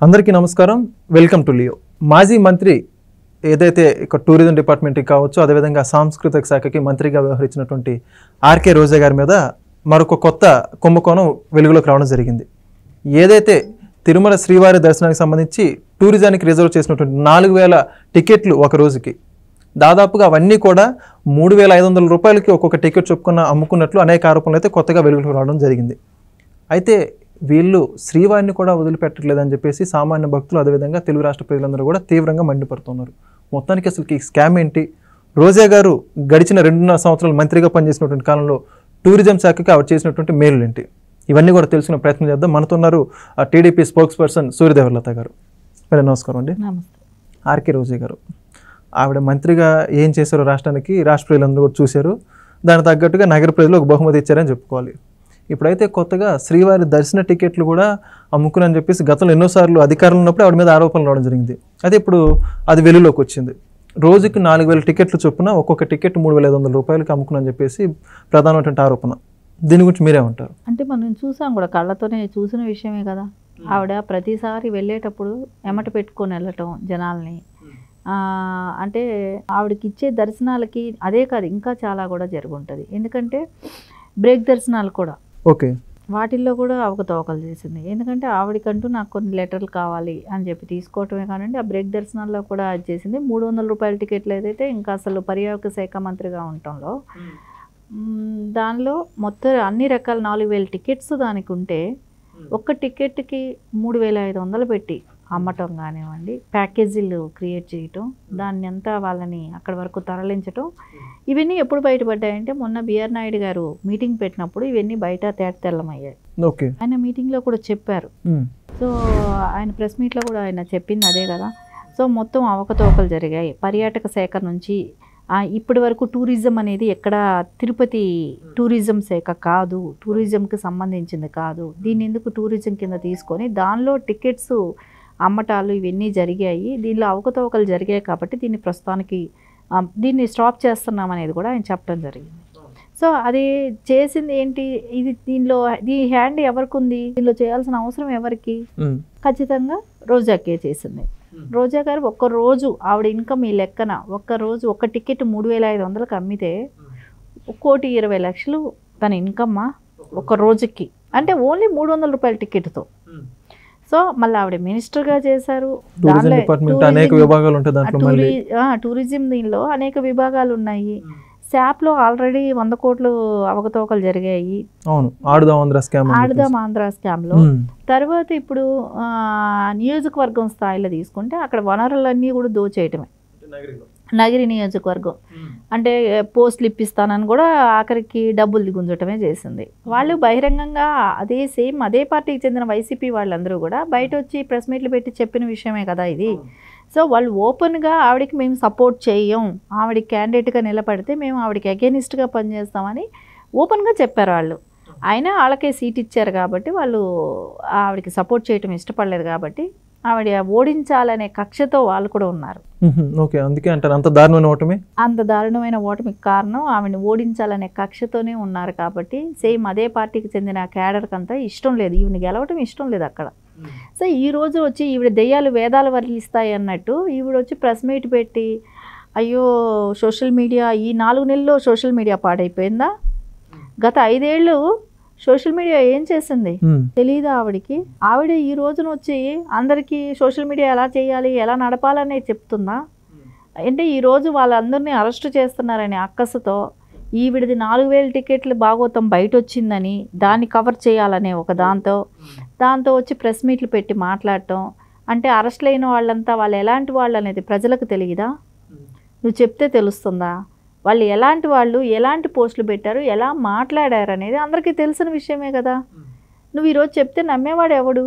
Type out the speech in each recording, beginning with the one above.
అందరికీ నమస్కారం. Welcome to Leo. మాజీ మంత్రి ఏదైతే ఇక టూరిజం డిపార్ట్మెంట్కి కావచ్చు, అదేవిధంగా సాంస్కృతిక శాఖకి మంత్రిగా వ్యవహరించినటువంటి ఆర్కే రోజా గారి మీద మరొక కొత్త కుంభకోణం వెలుగులోకి రావడం జరిగింది. ఏదైతే తిరుమల శ్రీవారి దర్శనానికి సంబంధించి టూరిజానికి రిజర్వ్ చేసినటువంటి 4000 టికెట్లు ఒక రోజుకి దాదాపుగా అవన్నీ కూడా 3500 రూపాయలకి ఒక్కొక్క టికెట్ చొప్పుకున్న అమ్ముకున్నట్లు అనేక ఆరోపణలు అయితే కొత్తగా వెలుగులోకి రావడం జరిగింది. అయితే వీళ్ళు శ్రీవారిని కూడా వదిలిపెట్టట్లేదని చెప్పేసి సామాన్య భక్తులు, అదేవిధంగా తెలుగు రాష్ట్ర ప్రజలందరూ కూడా తీవ్రంగా మండిపడుతున్నారు. మొత్తానికి అసలు ఈ స్కామ్ ఏంటి? రోజా గారు గడిచిన 2.5 సంవత్సరాలు మంత్రిగా పనిచేసినటువంటి కాలంలో టూరిజం శాఖకి ఆవిడ చేసినటువంటి మేలు ఏంటి, ఇవన్నీ కూడా తెలుసుకునే ప్రయత్నం చేద్దాం. మనతో ఉన్నారు టీడీపీ స్పోక్స్ పర్సన్ సూర్యదేవలత గారు. మేడం నమస్కారం అండి. ఆర్కే రోజా గారు ఆవిడ మంత్రిగా ఏం చేశారో రాష్ట్రానికి రాష్ట్ర ప్రజలందరూ కూడా చూశారు. దానికి తగ్గట్టుగా నగర ప్రజలు ఒక బహుమతి ఇచ్చారని చెప్పుకోవాలి. ఇప్పుడైతే కొత్తగా శ్రీవారి దర్శన టికెట్లు కూడా అమ్ముకుని చెప్పేసి గతంలో ఎన్నోసార్లు అధికారంలో ఉన్నప్పుడు ఆవిడ మీద ఆరోపణలు రావడం జరిగింది. అయితే ఇప్పుడు అది వెలుగులోకి వచ్చింది. రోజుకి 4000 టికెట్లు చొప్పున ఒక్కొక్క టికెట్ 3500 రూపాయలకి అమ్ముకుని చెప్పేసి ప్రధానమైనటువంటి ఆరోపణ. దీని గురించి మీరేమంటారు? అంటే మనం చూసాం కూడా, కళ్ళతోనే చూసిన విషయమే కదా. ఆవిడ ప్రతిసారి వెళ్ళేటప్పుడు ఎమట పెట్టుకొని వెళ్ళటం జనాల్ని. అంటే ఆవిడకి ఇచ్చే దర్శనాలకి అదే కాదు, ఇంకా చాలా కూడా జరుగుంటుంది. ఎందుకంటే బ్రేక్ దర్శనాలు కూడా ఓకే, వాటిల్లో కూడా అవకతవకలు చేసింది. ఎందుకంటే ఆవిడకంటూ నాకు కొన్ని లెటర్లు కావాలి అని చెప్పి తీసుకోవటమే కానండి, ఆ బ్రేక్ దర్శనాల్లో కూడా అది చేసింది. 300 రూపాయల టికెట్లు ఏదైతే ఇంకా అసలు పర్యాటక శాఖ మంత్రిగా ఉండటంలో దానిలో మొత్తం అన్ని రకాల 4000 టికెట్స్ దానికి ఉంటే ఒక్క టికెట్కి 3500 పెట్టి అమ్మటం కానివ్వండి, ప్యాకేజీలు క్రియేట్ చేయటం, దాన్ని అంతా వాళ్ళని అక్కడి వరకు తరలించటం, ఇవన్నీ ఎప్పుడు బయటపడ్డాయంటే మొన్న బిఆర్ నాయుడు గారు మీటింగ్ పెట్టినప్పుడు ఇవన్నీ బయట తెల్లమయ్యాయి. ఆయన మీటింగ్లో కూడా చెప్పారు. సో ఆయన ప్రెస్ మీట్లో కూడా ఆయన చెప్పింది అదే కదా. సో మొత్తం అవకతవకలు జరిగాయి. పర్యాటక శాఖ నుంచి ఇప్పటి వరకు టూరిజం అనేది ఎక్కడ తిరుపతి టూరిజం శాఖ కాదు, టూరిజంకి సంబంధించింది కాదు, దీన్ని ఎందుకు టూరిజం కింద తీసుకొని దానిలో టికెట్స్ అమ్మటాలు ఇవన్నీ జరిగాయి, దీనిలో అవకతవకలు జరిగాయి కాబట్టి దీన్ని ప్రస్తుతానికి దీన్ని స్టాప్ చేస్తున్నాం అనేది కూడా ఆయన చెప్పడం జరిగింది. సో అది చేసింది ఏంటి, ఇది దీనిలో ఈ హ్యాండ్ ఎవరికి ఉంది, దీనిలో చేయాల్సిన అవసరం ఎవరికి? ఖచ్చితంగా రోజాకే చేసింది. రోజా గారు ఒక్కరోజు ఆవిడ ఇన్కమ్ ఈ లెక్కన ఒక్కరోజు ఒక్క టికెట్ 3500కి అమ్మితే 1,20,00,000 తన ఇన్కమ్మా ఒక్క రోజుకి. అంటే ఓన్లీ 300 రూపాయల టికెట్తో. సో మళ్ళీ ఆవిడ మినిస్టర్గా చేశారు. టూరిజం దీనిలో అనేక విభాగాలు ఉన్నాయి. శాప్లో ఆల్రెడీ 100 కోట్లు అవకతవకలు జరిగాయి. ఆడుదాం ఆంధ్ర స్కామ్లో. తర్వాత ఇప్పుడు నియోజకవర్గం స్థాయిలో తీసుకుంటే అక్కడ వనరులన్నీ కూడా దోచేయటమే. నగిరి నియోజకవర్గం అంటే పోస్టులు ఇప్పిస్తానని కూడా ఆఖరికి డబ్బులు గుంజటమే చేసింది. వాళ్ళు బహిరంగంగా అదే పార్టీకి చెందిన వైసీపీ వాళ్ళందరూ కూడా బయట వచ్చి ప్రెస్ మీట్లు పెట్టి చెప్పిన విషయమే కదా ఇది. సో వాళ్ళు ఓపెన్గా ఆవిడకి మేము సపోర్ట్ చేయం, ఆవిడకి క్యాండిడేట్గా నిలబడితే మేము ఆవిడకి అగెనిస్ట్గా పనిచేస్తామని ఓపెన్గా చెప్పారు వాళ్ళు. అయినా వాళ్ళకే సీట్ ఇచ్చారు కాబట్టి వాళ్ళు ఆవిడకి సపోర్ట్ చేయటం ఇష్టపడలేదు కాబట్టి ఆవిడ ఓడించాలనే కక్షతో వాళ్ళు కూడా ఉన్నారు. అంత దారుణమైన ఓటమికి కారణం ఆవిడని ఓడించాలనే కక్షతోనే ఉన్నారు కాబట్టి సేమ్ అదే పార్టీకి చెందిన క్యాడర్కి అంతా ఇష్టం లేదు, ఈవిని గెలవటం ఇష్టం లేదు అక్కడ. సో ఈ రోజు వచ్చి ఈవిడ దెయ్యాలు వేదాలు వర్లిస్తాయి అన్నట్టు ఈవిడ వచ్చి ప్రెస్ మీట్ పెట్టి అయ్యో సోషల్ మీడియా ఈ 4 నెలల్లో సోషల్ మీడియా పాడైపోయిందా? గత 5 ఏళ్ళు సోషల్ మీడియా ఏం చేసింది తెలీదా ఆవిడికి? ఆవిడ ఈ రోజున వచ్చి అందరికీ సోషల్ మీడియా ఎలా చేయాలి, ఎలా నడపాలనే చెప్తుందా? అంటే ఈరోజు వాళ్ళందరినీ అరెస్ట్ చేస్తున్నారనే అక్కసుతో ఈవిడిది 4000 టికెట్లు భాగోతం బయట వచ్చిందని దాన్ని కవర్ చేయాలనే ఒక దాంతో వచ్చి ప్రెస్ మీట్లు పెట్టి మాట్లాడటం. అంటే అరెస్ట్ అయిన వాళ్ళంతా వాళ్ళు ఎలాంటి వాళ్ళు అనేది ప్రజలకు తెలియదా? నువ్వు చెప్తే తెలుస్తుందా? వాళ్ళు ఎలాంటి వాళ్ళు, ఎలాంటి పోస్టులు పెట్టారు, ఎలా మాట్లాడారు అనేది అందరికీ తెలిసిన విషయమే కదా. నువ్వు ఈరోజు చెప్తే నమ్మేవాడు ఎవడు?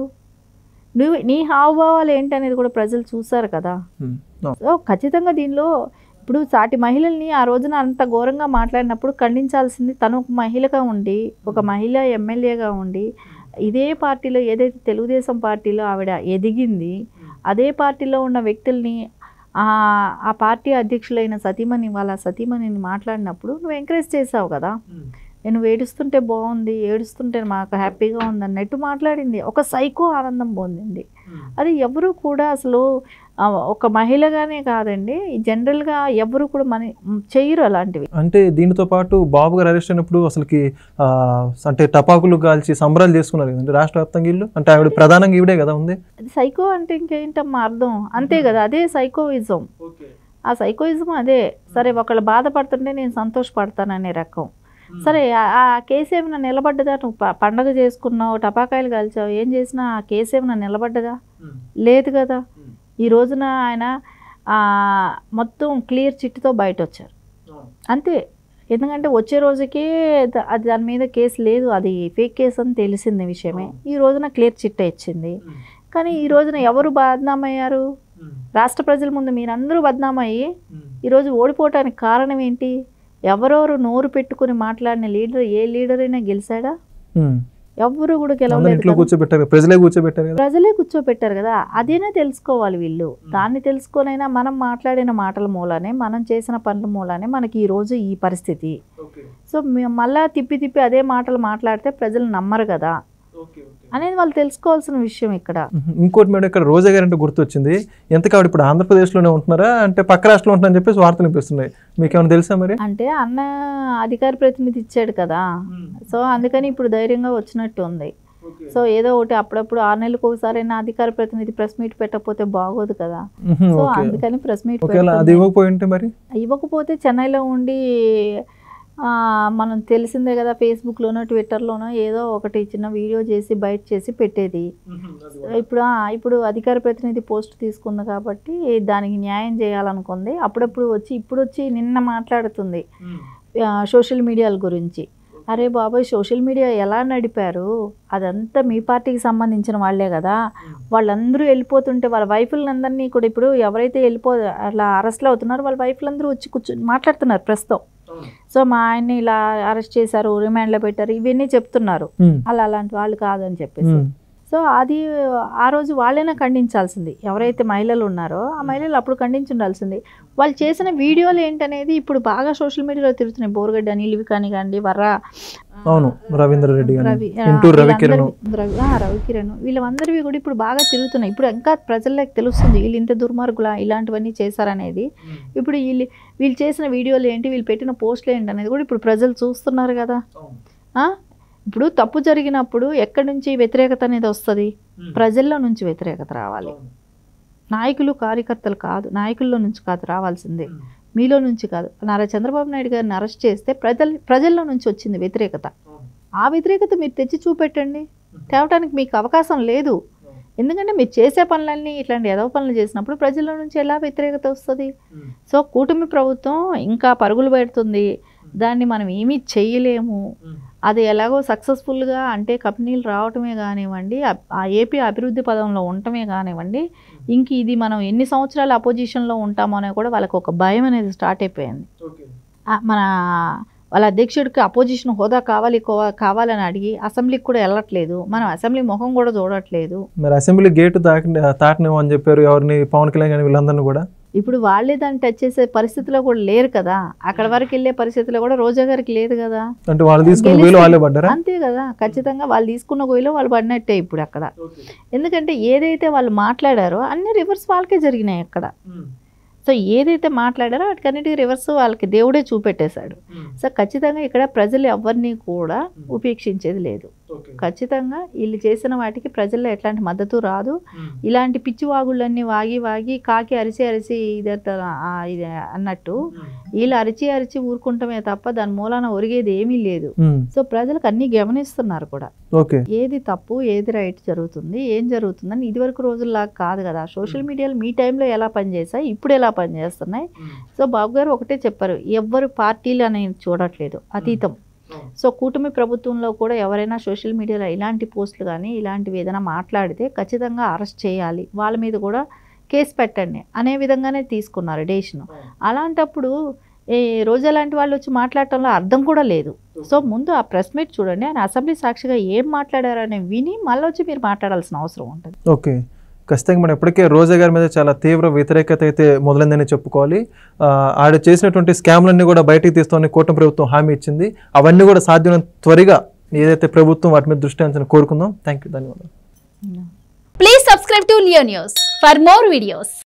నీ హావభావాలు ఏంటనేది కూడా ప్రజలు చూసారు కదా. సో ఖచ్చితంగా దీనిలో ఇప్పుడు సాటి మహిళల్ని ఆ రోజున అంత ఘోరంగా మాట్లాడినప్పుడు ఖండించాల్సింది తను ఒక మహిళగా ఉండి, ఒక మహిళ ఎమ్మెల్యేగా ఉండి, ఇదే పార్టీలో ఏదైతే తెలుగుదేశం పార్టీలో ఆవిడ ఎదిగింది, అదే పార్టీలో ఉన్న వ్యక్తుల్ని ఆ పార్టీ అధ్యక్షులైన వాళ్ళ సతీమణిని మాట్లాడినప్పుడు నువ్వు ఎంకరేజ్ చేసావు కదా. నేను ఏడుస్తుంటే బాగుంది, ఏడుస్తుంటే మాకు హ్యాపీగా ఉంది అన్నట్టు మాట్లాడింది. ఒక సైకో ఆనందం పొందింది. అది ఎవరు కూడా అసలు ఒక మహిళగానే కాదండి, జనరల్గా ఎవరు కూడా చెయ్యరు అలాంటివి. అంటే దీనితో పాటు బాబు గారు అరెస్ట్ అయినప్పుడు అసలుకి అంటే టపాకులు కాల్చి సంబరాలు చేసుకున్నారు కదండి రాష్ట్ర వ్యాప్తంగా ఇల్లు. అంటే ఆవిడ ప్రధానంగా ఈవిడే కదా ఉంది. అది సైకో అంటే ఇంకేంటమ్మా అర్థం, అంతే కదా, అదే సైకోయిజం. ఆ సైకోయిజం అదే. సరే ఒకళ్ళు బాధపడుతుంటే నేను సంతోషపడతాననే రకం. సరే ఆ కేసు ఏమైనా నిలబడ్డదా? నువ్వు పండగ చేసుకున్నావు, టపాకాయలు కాల్చావు, ఏం చేసినా ఆ కేసు ఏమైనా నిలబడ్డదా? లేదు కదా. ఈ రోజున ఆయన మొత్తం క్లియర్ చిట్తో బయట వచ్చారు అంతే. ఎందుకంటే వచ్చే రోజుకే అది దాని మీద కేసు లేదు, అది ఫేక్ కేసు అని తెలిసింది విషయమే. ఈ రోజున క్లియర్ చిట్ట ఇచ్చింది. కానీ ఈ రోజున ఎవరు బద్నామయ్యారు? రాష్ట్ర ప్రజల ముందు మీరందరూ బద్నామయ్యి ఈరోజు ఓడిపోవటానికి కారణం ఏంటి? ఎవరెవరు నోరు పెట్టుకుని మాట్లాడిన లీడర్, ఏ లీడర్ అయినా గెలిచాడా? ఎవరు కూడా గెలవలేదు. ప్రజలే కూర్చోబెట్టారు కదా. అదేనా తెలుసుకోవాలి వీళ్ళు. దాన్ని తెలుసుకోనైనా మనం మాట్లాడిన మాటల మూలానే, మనం చేసిన పనుల మూలానే మనకి ఈ రోజు ఈ పరిస్థితి. సో మళ్ళా తిప్పి అదే మాటలు మాట్లాడితే ప్రజలు నమ్మరు కదా అనేది వాళ్ళు తెలుసుకోవాల్సిన విషయం ఇక్కడ. ఇంకోటి మేడం, ఇక్కడ రోజా గారు అంటే గుర్తొచ్చింది. ఎంతకావిడ ఇప్పుడు ఆంధ్రప్రదేశ్లోనే ఉంటున్నారా అంటే పక్క రాష్ట్రంలో ఉంటున్నారని చెప్పేసి వార్తలు వినిపిస్తున్నాయి. మీకు ఏమైనా తెలుసా మరి? అంటే అన్న అధికార ప్రతినిధి ఇచ్చాడు కదా, సో అందుకని ఇప్పుడు ధైర్యంగా వచ్చినట్టు ఉంది. సో ఏదో ఒకటి అప్పుడప్పుడు 6 నెలలకు ఒకసారి అయినా అధికార ప్రతినిధి ప్రెస్ మీట్ పెట్టకపోతే బాగోదు కదా. సో అందుకని ప్రెస్ మీట్ ఇవ్వకపోతే చెన్నైలో ఉండి మనం తెలిసిందే కదా, ఫేస్బుక్లోనో ట్విట్టర్లోనో ఏదో ఒకటి చిన్న వీడియో చేసి బయట చేసి పెట్టేది. ఇప్పుడు అధికార ప్రతినిధి పోస్ట్ తీసుకుంది కాబట్టి దానికి న్యాయం చేయాలనుకుంది. ఇప్పుడు వచ్చి నిన్న మాట్లాడుతుంది సోషల్ మీడియాల గురించి. అరే బాబాయ్, సోషల్ మీడియా ఎలా నడిపారు? అదంతా మీ పార్టీకి సంబంధించిన వాళ్ళే కదా. వాళ్ళందరూ వెళ్ళిపోతుంటే వాళ్ళ వైఫులందరినీ కూడా ఇప్పుడు ఎవరైతే అలా అరెస్ట్లు అవుతున్నారో వాళ్ళ వైఫులందరూ వచ్చి కూర్చొని మాట్లాడుతున్నారు ప్రస్తుతం. సో మా ఆయన్ని ఇలా అరెస్ట్ చేశారు, రిమాండ్లో పెట్టారు, ఇవన్నీ చెప్తున్నారు. అలాంటి వాళ్ళు కాదని చెప్పేసి. సో అది ఆ రోజు వాళ్ళైనా ఖండించాల్సింది. ఎవరైతే మహిళలు ఉన్నారో ఆ మహిళలు అప్పుడు ఖండించుండాల్సింది. వాళ్ళు చేసిన వీడియోలు ఏంటనేది ఇప్పుడు బాగా సోషల్ మీడియాలో తిరుగుతున్నాయి. బోరుగడ్డ అనిల్ కానీ రవికిరణ్ వీళ్ళందరివి కూడా ఇప్పుడు బాగా తిరుగుతున్నాయి. ఇప్పుడు ఇంకా ప్రజలకు తెలుస్తుంది వీళ్ళు ఇంత దుర్మార్గులా, ఇలాంటివన్నీ చేశారనేది. ఇప్పుడు వీళ్ళు చేసిన వీడియోలు ఏంటి, వీళ్ళు పెట్టిన పోస్టులు ఏంటి అనేది కూడా ఇప్పుడు ప్రజలు చూస్తున్నారు కదా. ఇప్పుడు తప్పు జరిగినప్పుడు ఎక్కడి నుంచి వ్యతిరేకత అనేది వస్తుంది? ప్రజల్లో నుంచి వ్యతిరేకత రావాలి. నాయకులు కార్యకర్తలు కాదు, నాయకుల్లో నుంచి కాదు రావాల్సిందే, మీలో నుంచి కాదు. చంద్రబాబు నాయుడు గారిని అరెస్ట్ చేస్తే ప్రజల్లో నుంచి వచ్చింది వ్యతిరేకత. ఆ వ్యతిరేకత మీరు తెచ్చి చూపెట్టండి. తేవటానికి మీకు అవకాశం లేదు. ఎందుకంటే మీరు చేసే పనులన్నీ ఇట్లాంటి ఏదో పనులు చేసినప్పుడు ప్రజల నుంచి ఎలా వ్యతిరేకత వస్తుంది? సో కూటమి ప్రభుత్వం ఇంకా పరుగులు పెడుతుంది. దాన్ని మనం ఏమీ చేయలేము. అది ఎలాగో సక్సెస్ఫుల్గా అంటే కంపెనీలు రావటమే కానివ్వండి, ఆ ఏపీ అభివృద్ధి పదంలో ఉండటమే కానివ్వండి, ఇంక ఇది మనం ఎన్ని సంవత్సరాలు అపోజిషన్లో ఉంటామో అనేది కూడా వాళ్ళకి ఒక భయం అనేది స్టార్ట్ అయిపోయింది. వాళ్ళ అధ్యక్షుడికి అపోజిషన్ హోదా కావాలని అడిగి అసెంబ్లీకి కూడా వెళ్ళట్లేదు. మనం అసెంబ్లీ ముఖం కూడా చూడట్లేదు. మరి అసెంబ్లీ గేటు దాటనేమో అని చెప్పారు ఎవరిని, పవన్ కళ్యాణ్ వీళ్ళందరినీ కూడా. ఇప్పుడు వాళ్ళే దాన్ని టచ్ చేసే పరిస్థితిలో కూడా లేరు కదా. అక్కడ వరకు వెళ్ళే పరిస్థితిలో కూడా రోజా గారికి లేదు కదా. అంతే కదా, ఖచ్చితంగా వాళ్ళు తీసుకున్న గోయిలో వాళ్ళు పడినట్టే ఇప్పుడు అక్కడ. ఎందుకంటే ఏదైతే వాళ్ళు మాట్లాడారో అన్ని రివర్స్ వాళ్ళకే జరిగినాయి అక్కడ. సో ఏదైతే మాట్లాడారో వాటికన్నిటికీ రివర్స్ వాళ్ళకి దేవుడే చూపెట్టేశాడు. సో ఖచ్చితంగా ఇక్కడ ప్రజలు ఎవరిని కూడా ఉపేక్షించేది లేదు. ఖచ్చితంగా వీళ్ళు చేసిన వాటికి ప్రజల్లో ఎట్లాంటి మద్దతు రాదు. ఇలాంటి పిచ్చివాగుళ్ళన్నీ వాగి కాకి అరిచి ఇది అన్నట్టు వీళ్ళు అరిచి ఊరుకుంటమే తప్ప దాని మూలాన ఒరిగేది ఏమీ లేదు. సో ప్రజలకు అన్ని గమనిస్తున్నారు కూడా, ఏది తప్పు ఏది రైట్ జరుగుతుంది, ఏం జరుగుతుందని. ఇదివరకు రోజుల్లాగా కాదు కదా. సోషల్ మీడియాలో మీ టైంలో ఎలా పనిచేస్తాయి, ఇప్పుడు ఎలా పనిచేస్తున్నాయి. సో బాబు గారు ఒకటే చెప్పారు, ఎవ్వరు పార్టీలు అనేది చూడట్లేదు, అతీతం. సో కూటమి ప్రభుత్వంలో కూడా ఎవరైనా సోషల్ మీడియాలో ఇలాంటి పోస్టులు కానీ ఇలాంటివి ఏదైనా మాట్లాడితే ఖచ్చితంగా అరెస్ట్ చేయాలి, వాళ్ళ మీద కూడా కేసు పెట్టండి అనే విధంగానే తీసుకున్నారు డెసిషన్. అలాంటప్పుడు రోజా లాంటి వాళ్ళు వచ్చి మాట్లాడటంలో అర్థం కూడా లేదు. సో ముందు ఆ ప్రెస్ మీట్ చూడండి, ఆయన అసెంబ్లీ సాక్షిగా ఏం మాట్లాడారని విని మళ్ళీ వచ్చి మీరు మాట్లాడాల్సిన అవసరం ఉంటుంది. ఓకే, ఖచ్చితంగా మనం ఇప్పటికే రోజా గారి మీద చాలా తీవ్ర వ్యతిరేకత అయితే మొదలైందని చెప్పుకోవాలి. ఆడ చేసినటువంటి స్కామ్లన్నీ కూడా బయటికి తీస్తామని కూటమి ప్రభుత్వం హామీ ఇచ్చింది. అవన్నీ కూడా సాధ్యమైనంత త్వరగా ఏదైతే ప్రభుత్వం వాటి మీద దృష్టి ఉంచాలని కోరుకుందాం. థ్యాంక్ యూ, ధన్యవాదాలు. Please subscribe to Leo News for more videos.